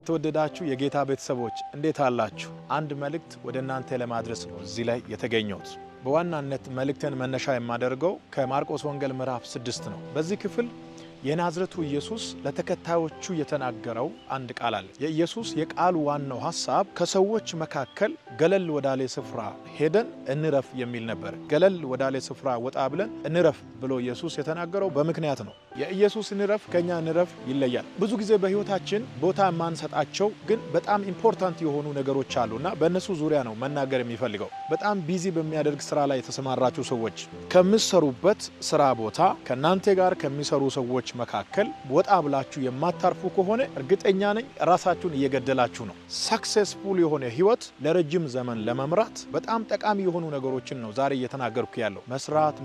ተወደዳችሁ የጌታ ቤተሰቦች እንዴት አላችሁ? አንድ መልእክት ወደ እናንተ ለማድረስ ነው እዚህ ላይ የተገኘሁት። በዋናነት መልእክትን መነሻ የማደርገው ከማርቆስ ወንጌል ምዕራፍ 6 ነው። በዚህ ክፍል የናዝሬቱ ኢየሱስ ለተከታዮቹ የተናገረው አንድ ቃል አለ። የኢየሱስ የቃሉ ዋናው ሐሳብ ከሰዎች መካከል ገለል ወዳለ ስፍራ ሄደን እንረፍ የሚል ነበር። ገለል ወዳለ ስፍራ ወጣ ብለን እንረፍ ብሎ ኢየሱስ የተናገረው በምክንያት ነው። የኢየሱስ እንረፍ ከኛ እንረፍ ይለያል። ብዙ ጊዜ በህይወታችን ቦታ የማንሰጣቸው ግን በጣም ኢምፖርታንት የሆኑ ነገሮች አሉና በእነሱ ዙሪያ ነው መናገር የሚፈልገው። በጣም ቢዚ በሚያደርግ ስራ ላይ የተሰማራችሁ ሰዎች ከምትሰሩበት ስራ ቦታ ከናንተ ጋር ከሚሰሩ ሰዎች መካከል ወጣ ብላችሁ የማታርፉ ከሆነ እርግጠኛ ነኝ ራሳችሁን እየገደላችሁ ነው። ሰክሰስፉል የሆነ ህይወት ለረጅም ዘመን ለመምራት በጣም ጠቃሚ የሆኑ ነገሮችን ነው ዛሬ እየተናገርኩ ያለው። መስራት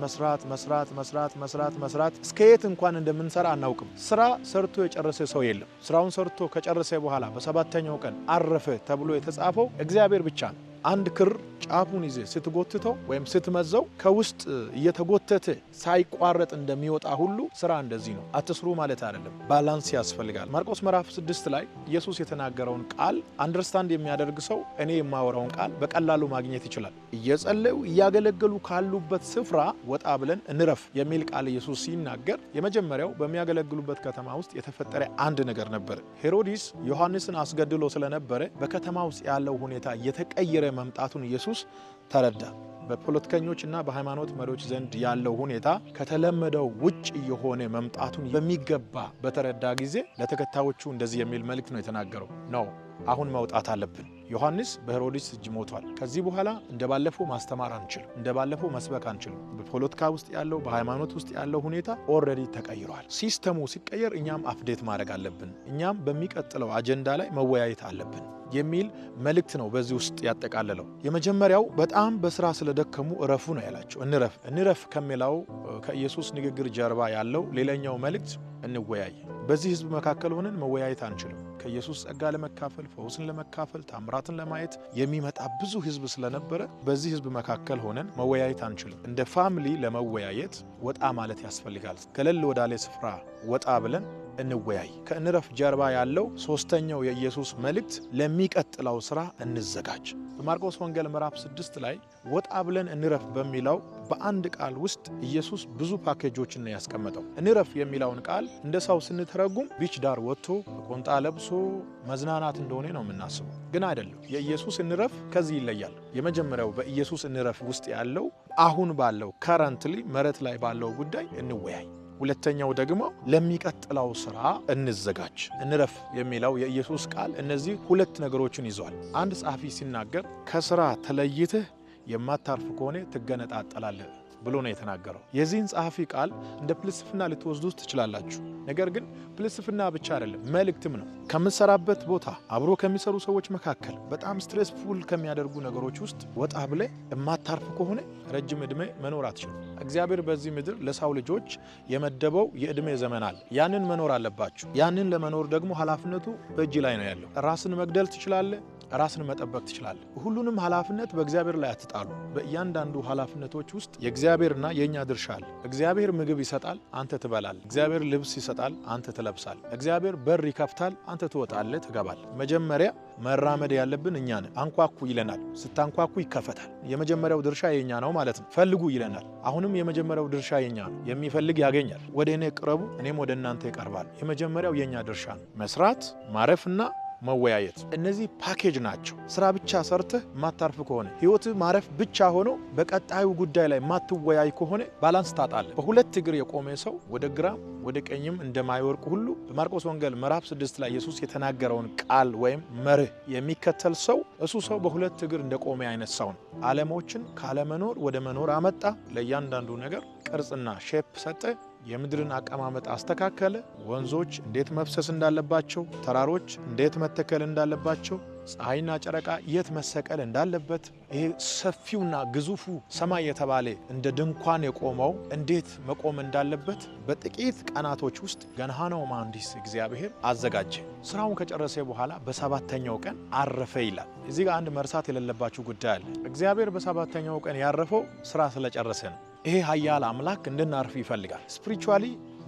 እስከየት እንኳን እንደምንሰራ አናውቅም። ስራ ሰርቶ የጨረሰ ሰው የለም። ስራውን ሰርቶ ከጨረሰ በኋላ በሰባተኛው ቀን አረፈ ተብሎ የተጻፈው እግዚአብሔር ብቻ ነው። አንድ ክር ጫፉን ይዘ ስትጎትተው ወይም ስትመዘው ከውስጥ እየተጎተተ ሳይቋረጥ እንደሚወጣ ሁሉ ስራ እንደዚህ ነው። አትስሩ ማለት አይደለም፣ ባላንስ ያስፈልጋል። ማርቆስ ምዕራፍ 6 ላይ ኢየሱስ የተናገረውን ቃል አንደርስታንድ የሚያደርግ ሰው እኔ የማወራውን ቃል በቀላሉ ማግኘት ይችላል። እየጸለዩ እያገለገሉ ካሉበት ስፍራ ወጣ ብለን እንረፍ የሚል ቃል ኢየሱስ ሲናገር የመጀመሪያው በሚያገለግሉበት ከተማ ውስጥ የተፈጠረ አንድ ነገር ነበር። ሄሮድስ ዮሐንስን አስገድሎ ስለነበረ በከተማ ውስጥ ያለው ሁኔታ እየተቀየረ መምጣቱን ኢየሱስ ተረዳ። በፖለቲከኞችና በሃይማኖት መሪዎች ዘንድ ያለው ሁኔታ ከተለመደው ውጭ የሆነ መምጣቱን በሚገባ በተረዳ ጊዜ ለተከታዮቹ እንደዚህ የሚል መልእክት ነው የተናገረው። ነው አሁን መውጣት አለብን። ዮሐንስ በሄሮድስ እጅ ሞቷል። ከዚህ በኋላ እንደባለፈው ማስተማር አንችልም፣ እንደባለፈው መስበክ አንችልም። በፖለቲካ ውስጥ ያለው በሃይማኖት ውስጥ ያለው ሁኔታ ኦልሬዲ ተቀይሯል። ሲስተሙ ሲቀየር እኛም አፕዴት ማድረግ አለብን። እኛም በሚቀጥለው አጀንዳ ላይ መወያየት አለብን የሚል መልእክት ነው በዚህ ውስጥ ያጠቃለለው። የመጀመሪያው በጣም በስራ ስለደከሙ እረፉ ነው ያላቸው። እንረፍ ከሚለው ከኢየሱስ ንግግር ጀርባ ያለው ሌላኛው መልእክት እንወያይ። በዚህ ህዝብ መካከል ሆነን መወያየት አንችልም። ከኢየሱስ ጸጋ ለመካፈል ፈውስን ለመካፈል ታምራትን ለማየት የሚመጣ ብዙ ህዝብ ስለነበረ በዚህ ህዝብ መካከል ሆነን መወያየት አንችልም። እንደ ፋሚሊ ለመወያየት ወጣ ማለት ያስፈልጋል። ገለል ወዳለ ስፍራ ወጣ ብለን እንወያይ። ከእንረፍ ጀርባ ያለው ሶስተኛው የኢየሱስ መልእክት ለሚቀጥለው ስራ እንዘጋጅ። በማርቆስ ወንጌል ምዕራፍ 6 ላይ ወጣ ብለን እንረፍ በሚለው በአንድ ቃል ውስጥ ኢየሱስ ብዙ ፓኬጆችን ነው ያስቀመጠው። እንረፍ የሚለውን ቃል እንደ ሰው ስንተረጉም ቢች ዳር ወጥቶ ቆንጣ ለብሶ መዝናናት እንደሆነ ነው የምናስበው፣ ግን አይደለም። የኢየሱስ እንረፍ ከዚህ ይለያል። የመጀመሪያው በኢየሱስ እንረፍ ውስጥ ያለው አሁን ባለው ከረንትሊ መሬት ላይ ባለው ጉዳይ እንወያይ። ሁለተኛው ደግሞ ለሚቀጥለው ስራ እንዘጋጅ። እንረፍ የሚለው የኢየሱስ ቃል እነዚህ ሁለት ነገሮችን ይዟል። አንድ ጸሐፊ ሲናገር ከስራ ተለይተህ የማታርፍ ከሆነ ትገነጣጠላለህ ብሎ ነው የተናገረው። የዚህን ጸሐፊ ቃል እንደ ፍልስፍና ልትወስዱት ትችላላችሁ። ነገር ግን ፍልስፍና ብቻ አይደለም፣ መልእክትም ነው። ከምትሰራበት ቦታ አብሮ ከሚሰሩ ሰዎች መካከል በጣም ስትሬስፉል ከሚያደርጉ ነገሮች ውስጥ ወጣ ብለህ የማታርፍ ከሆነ ረጅም ዕድሜ መኖር አትችሉም። እግዚአብሔር በዚህ ምድር ለሰው ልጆች የመደበው የዕድሜ ዘመን አለ። ያንን መኖር አለባችሁ። ያንን ለመኖር ደግሞ ኃላፊነቱ በእጅ ላይ ነው ያለው። ራስን መግደል ትችላለህ፣ ራስን መጠበቅ ትችላለህ። ሁሉንም ኃላፊነት በእግዚአብሔር ላይ አትጣሉ። በእያንዳንዱ ኃላፊነቶች ውስጥ የእግዚአብሔርና የኛ ድርሻ አለ። እግዚአብሔር ምግብ ይሰጣል፣ አንተ ትበላለህ። እግዚአብሔር ልብስ ይሰጣል፣ አንተ ትለብሳለህ። እግዚአብሔር በር ይከፍታል፣ አንተ ትወጣለህ፣ ትገባለህ። መጀመሪያ መራመድ ያለብን እኛ ነን። አንኳኩ ይለናል፣ ስታንኳኩ ይከፈታል። የመጀመሪያው ድርሻ የኛ ነው ማለት ነው። ፈልጉ ይለናል፣ አሁንም የመጀመሪያው ድርሻ የኛ ነው። የሚፈልግ ያገኛል። ወደ እኔ ቅረቡ፣ እኔም ወደ እናንተ ይቀርባል። የመጀመሪያው የኛ ድርሻ ነው። መስራት፣ ማረፍና መወያየት። እነዚህ ፓኬጅ ናቸው። ስራ ብቻ ሰርተህ ማታርፍ ከሆነ ህይወት ማረፍ ብቻ ሆኖ በቀጣዩ ጉዳይ ላይ ማትወያይ ከሆነ ባላንስ ታጣለህ። በሁለት እግር የቆመ ሰው ወደ ግራም ወደ ቀኝም እንደማይወርቅ ሁሉ በማርቆስ ወንጌል ምዕራፍ 6 ላይ ኢየሱስ የተናገረውን ቃል ወይም መርህ የሚከተል ሰው እሱ ሰው በሁለት እግር እንደቆመ አይነት ሰው ነው። ዓለሞችን ካለመኖር ወደ መኖር አመጣ። ለእያንዳንዱ ነገር ቅርጽና ሼፕ ሰጠ። የምድርን አቀማመጥ አስተካከለ። ወንዞች እንዴት መፍሰስ እንዳለባቸው፣ ተራሮች እንዴት መተከል እንዳለባቸው፣ ፀሐይና ጨረቃ የት መሰቀል እንዳለበት፣ ይሄ ሰፊውና ግዙፉ ሰማይ የተባለ እንደ ድንኳን የቆመው እንዴት መቆም እንዳለበት በጥቂት ቀናቶች ውስጥ ገናናው መሐንዲስ እግዚአብሔር አዘጋጀ። ስራውን ከጨረሰ በኋላ በሰባተኛው ቀን አረፈ ይላል። እዚህ ጋር አንድ መርሳት የሌለባችሁ ጉዳይ አለ። እግዚአብሔር በሰባተኛው ቀን ያረፈው ስራ ስለጨረሰ ነው። ይሄ ኃያል አምላክ እንድናርፍ ይፈልጋል። ስፒሪቹዋሊ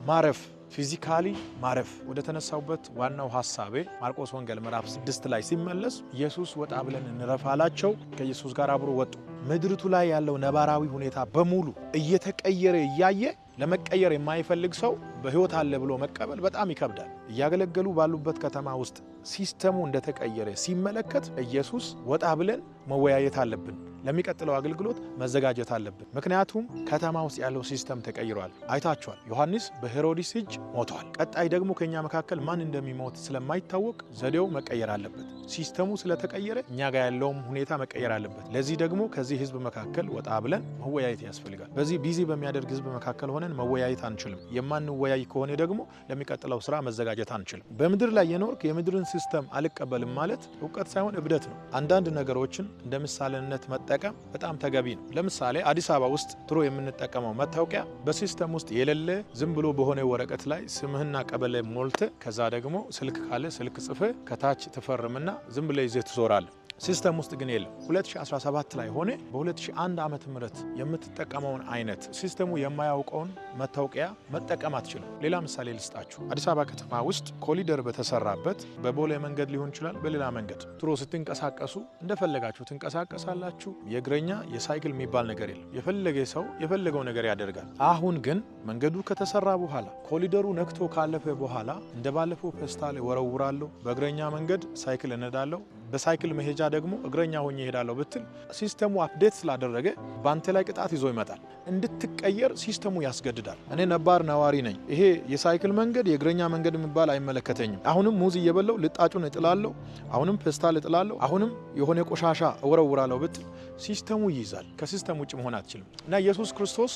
ማረፍ ፊዚካሊ ማረፍ። ወደ ተነሳውበት ዋናው ሐሳቤ ማርቆስ ወንጌል ምዕራፍ 6 ላይ ሲመለስ ኢየሱስ ወጣ ብለን እንረፍ አላቸው። ከኢየሱስ ጋር አብሮ ወጡ። ምድርቱ ላይ ያለው ነባራዊ ሁኔታ በሙሉ እየተቀየረ እያየ ለመቀየር የማይፈልግ ሰው በህይወት አለ ብሎ መቀበል በጣም ይከብዳል። እያገለገሉ ባሉበት ከተማ ውስጥ ሲስተሙ እንደተቀየረ ሲመለከት ኢየሱስ ወጣ ብለን መወያየት አለብን፣ ለሚቀጥለው አገልግሎት መዘጋጀት አለብን። ምክንያቱም ከተማ ውስጥ ያለው ሲስተም ተቀይሯል። አይታችኋል። ዮሐንስ በሄሮድስ እጅ ሞቷል። ቀጣይ ደግሞ ከኛ መካከል ማን እንደሚሞት ስለማይታወቅ ዘዴው መቀየር አለበት። ሲስተሙ ስለተቀየረ እኛ ጋር ያለውም ሁኔታ መቀየር አለበት። ለዚህ ደግሞ ከዚህ ህዝብ መካከል ወጣ ብለን መወያየት ያስፈልጋል። በዚህ ቢዚ በሚያደርግ ህዝብ መካከል ሆነን መወያየት አንችልም። የማንወያይ ከሆነ ደግሞ ለሚቀጥለው ስራ መዘጋጀት አንችልም። በምድር ላይ የኖርክ የምድርን ሲስተም አልቀበልም ማለት እውቀት ሳይሆን እብደት ነው። አንዳንድ ነገሮችን እንደ ምሳሌነት መጠቀም በጣም ተገቢ ነው። ለምሳሌ አዲስ አበባ ውስጥ ድሮ የምንጠቀመው መታወቂያ በሲስተም ውስጥ የሌለ ዝም ብሎ በሆነ ወረቀት ላይ ስምህና ቀበሌ ሞልተ ከዛ ደግሞ ስልክ ካለ ስልክ ጽፈ ከታች ትፈርምና ዝም ብለ ይዘህ ትዞራለህ። ሲስተም ውስጥ ግን የለም። 2017 ላይ ሆነ በ2001 ዓመተ ምህረት የምትጠቀመውን አይነት ሲስተሙ የማያውቀውን መታወቂያ መጠቀም አትችልም። ሌላ ምሳሌ ልስጣችሁ። አዲስ አበባ ከተማ ውስጥ ኮሊደር በተሰራበት በቦሌ መንገድ ሊሆን ይችላል፣ በሌላ መንገድ ድሮ ስትንቀሳቀሱ እንደፈለጋችሁ ትንቀሳቀሳላችሁ። የእግረኛ የሳይክል የሚባል ነገር የለም። የፈለገ ሰው የፈለገው ነገር ያደርጋል። አሁን ግን መንገዱ ከተሰራ በኋላ ኮሊደሩ ነክቶ ካለፈ በኋላ እንደባለፈው ፌስታል ወረውራለሁ፣ በእግረኛ መንገድ ሳይክል እነዳለሁ፣ በሳይክል መሄጃ ደግሞ እግረኛ ሆኜ እሄዳለሁ ብትል ሲስተሙ አፕዴት ስላደረገ ባንተ ላይ ቅጣት ይዞ ይመጣል። እንድትቀየር ሲስተሙ ያስገድዳል። እኔ ነባር ነዋሪ ነኝ። ይሄ የሳይክል መንገድ የእግረኛ መንገድ የሚባል አይመለከተኝም። አሁንም ሙዝ እየበላው ልጣጩን እጥላለሁ፣ አሁንም ፌስታል እጥላለሁ፣ አሁንም የሆነ ቆሻሻ እወረውራለሁ ብትል ሲስተሙ ይይዛል። ከሲስተም ውጭ መሆን አትችልም። እና ኢየሱስ ክርስቶስ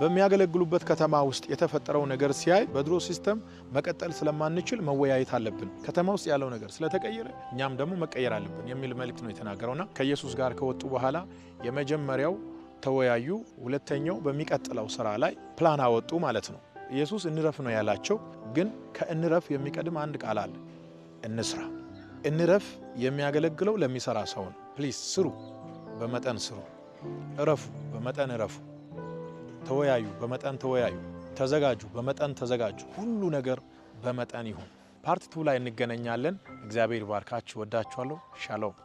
በሚያገለግሉበት ከተማ ውስጥ የተፈጠረው ነገር ሲያይ በድሮ ሲስተም መቀጠል ስለማንችል መወያየት አለብን። ከተማ ውስጥ ያለው ነገር ስለተቀየረ እኛም ደግሞ መቀየር አለብን የሚል መልእክት ነው የተናገረውና ከኢየሱስ ጋር ከወጡ በኋላ የመጀመሪያው ተወያዩ፣ ሁለተኛው በሚቀጥለው ስራ ላይ ፕላን አወጡ ማለት ነው። ኢየሱስ እንረፍ ነው ያላቸው፣ ግን ከእንረፍ የሚቀድም አንድ ቃል አለ፣ እንስራ። እንረፍ የሚያገለግለው ለሚሰራ ሰው ነው። ፕሊዝ ስሩ፣ በመጠን ስሩ። እረፉ፣ በመጠን እረፉ። ተወያዩ፣ በመጠን ተወያዩ። ተዘጋጁ፣ በመጠን ተዘጋጁ። ሁሉ ነገር በመጠን ይሁን። ፓርት 2 ላይ እንገናኛለን። እግዚአብሔር ይባርካችሁ። ወዳችኋለሁ። ሻሎም